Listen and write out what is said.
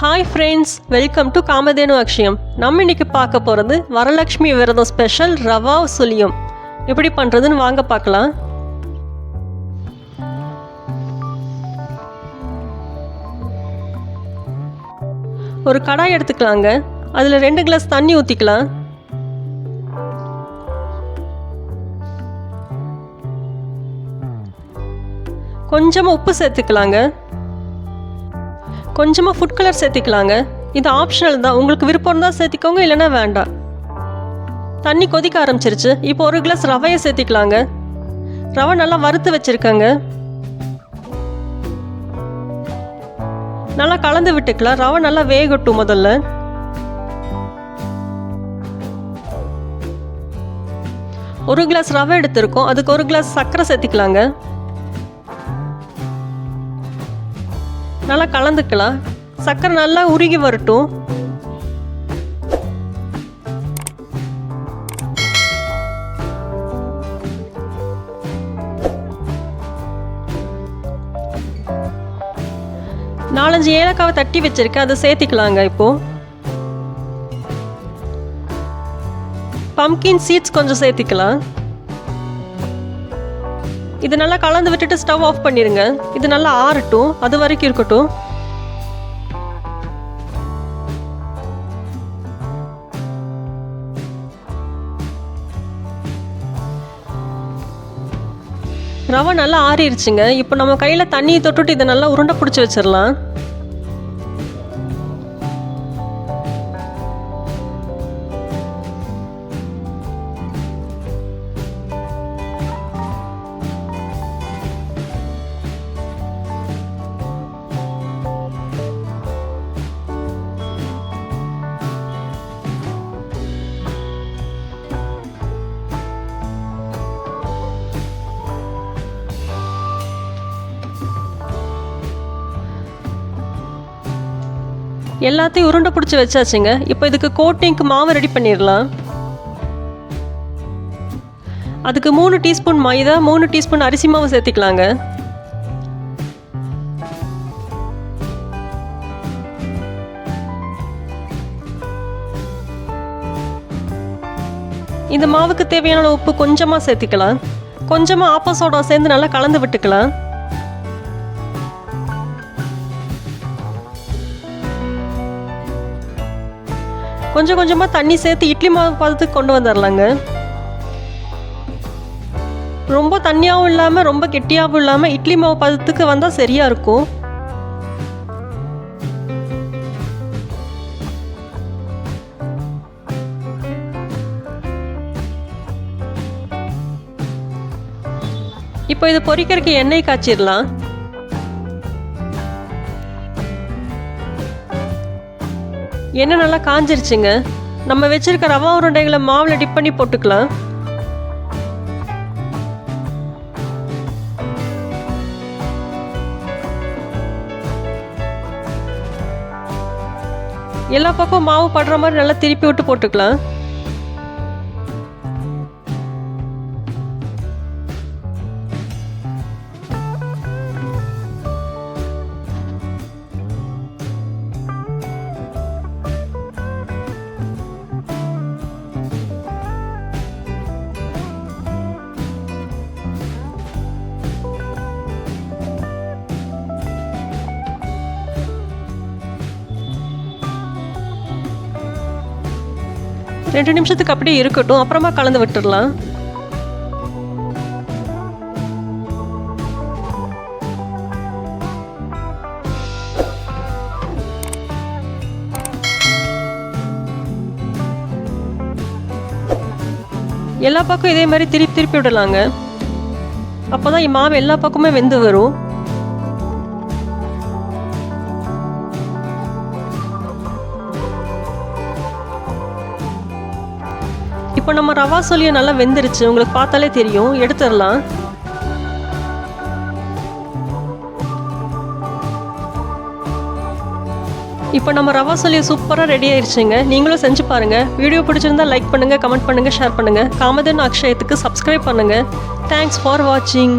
Hi friends, welcome to Kamadhenu Akshayam. நம்ம இன்னைக்கு பார்க்க போகிறது வரலட்சுமி விரதம் ஸ்பெஷல் ரவா சுழியம். எப்படி பண்ணுறதுன்னு வாங்க பார்க்கலாம். ஒரு கடாய் எடுத்துக்கலாங்க. அதில் 2 கிளாஸ் தண்ணி ஊற்றிக்கலாம். கொஞ்சமாக உப்பு சேர்த்துக்கலாங்க. கொஞ்சமாக ஃபுட் கலர் சேர்த்திக்கலாங்க. இது ஆப்ஷனல் தான், உங்களுக்கு விருப்பம் இருந்தால் சேர்த்திக்கோங்க, இல்லைன்னா வேண்டாம். தண்ணி கொதிக்க ஆரம்பிச்சிருச்சு. இப்போ 1 கிளாஸ் ரவையை சேர்த்திக்கலாங்க. ரவை நல்லா வறுத்து வச்சுருக்கேங்க. நல்லா கலந்து விட்டுக்கலாம். ரவை நல்லா வேகட்டும். முதல்ல 1 கிளாஸ் ரவை எடுத்திருக்கோம். அதுக்கு 1 கிளாஸ் சர்க்கரை சேர்த்திக்கலாங்க. நல்லா கலந்துக்கலாம். சர்க்கரை நல்லா உருகி வரட்டும். நாலஞ்சு ஏலக்காவை தட்டி வச்சிருக்கேன், அதை சேர்த்திக்கலாங்க. இப்போ பம்கின் சீட்ஸ் கொஞ்சம் சேர்த்திக்கலாம். இது நல்லா கலந்து விட்டுட்டு ஸ்டவ் ஆஃப் பண்ணிடுங்க. இது நல்லா ஆறட்டும், அது வரைக்கும் இருக்கட்டும். ரவை நல்லா ஆறிடுச்சுங்க. இப்போ நம்ம கையில் தண்ணியை தொட்டுட்டு இதை நல்லா உருண்டை பிடிச்சி வச்சிடலாம். எல்லாத்தையும் உருண்டை பிடிச்சி வச்சாச்சுங்க. இப்போ இதுக்கு கோட்டிங்க்கு மாவு ரெடி பண்ணிடலாம். அதுக்கு 3 டீஸ்பூன் மைதா, 3 டீஸ்பூன் அரிசி மாவு சேர்த்திக்கலாங்க. இந்த மாவுக்கு தேவையான உப்பு கொஞ்சமாக சேர்த்திக்கலாம். கொஞ்சமாக ஆப்ப சோடா சேர்ந்து நல்லா கலந்து விட்டுக்கலாம். கொஞ்சம் கொஞ்சமாக தண்ணி சேர்த்து இட்லி மாவு பதத்துக்கு கொண்டு வந்துடலாங்க. ரொம்ப தண்ணியாகவும் இல்லாமல் ரொம்ப கெட்டியாகவும் இல்லாமல் இட்லி மாவு பதத்துக்கு வந்தால் சரியாக இருக்கும். இப்போ இது பொரிக்கிறதுக்கு எண்ணெய் காய்ச்சிடலாம். எண்ணெய் நல்லா காஞ்சிருச்சுங்க. நம்ம வச்சிருக்க ரவா உருண்டைகளை மாவில் டிப் பண்ணி போட்டுக்கலாம். எல்லா பக்கம் மாவு படுற மாதிரி நல்லா திருப்பி விட்டு போட்டுக்கலாம். ரெண்டு நிமிஷத்துக்கு அப்படியே இருக்கட்டும், அப்புறமா கலந்து விட்டுடலாம். எல்லா பக்கம் இதே மாதிரி திருப்பி திருப்பி விடலாங்க. அப்போதான் மாவு எல்லா பக்கமே வெந்து வரும். இப்போ நம்ம ரவா சுழியம் நல்லா வெந்துருச்சு, உங்களுக்கு பார்த்தாலே தெரியும். எடுத்துடலாம். இப்போ நம்ம ரவா சுழியம் சூப்பராக ரெடி ஆயிடுச்சுங்க. நீங்களும் செஞ்சு பாருங்கள். வீடியோ பிடிச்சிருந்தா லைக் பண்ணுங்கள், கமெண்ட் பண்ணுங்கள், ஷேர் பண்ணுங்கள். காமதேனு அக்ஷயத்துக்கு சப்ஸ்கிரைப் பண்ணுங்கள். தேங்க்ஸ் ஃபார் வாட்சிங்.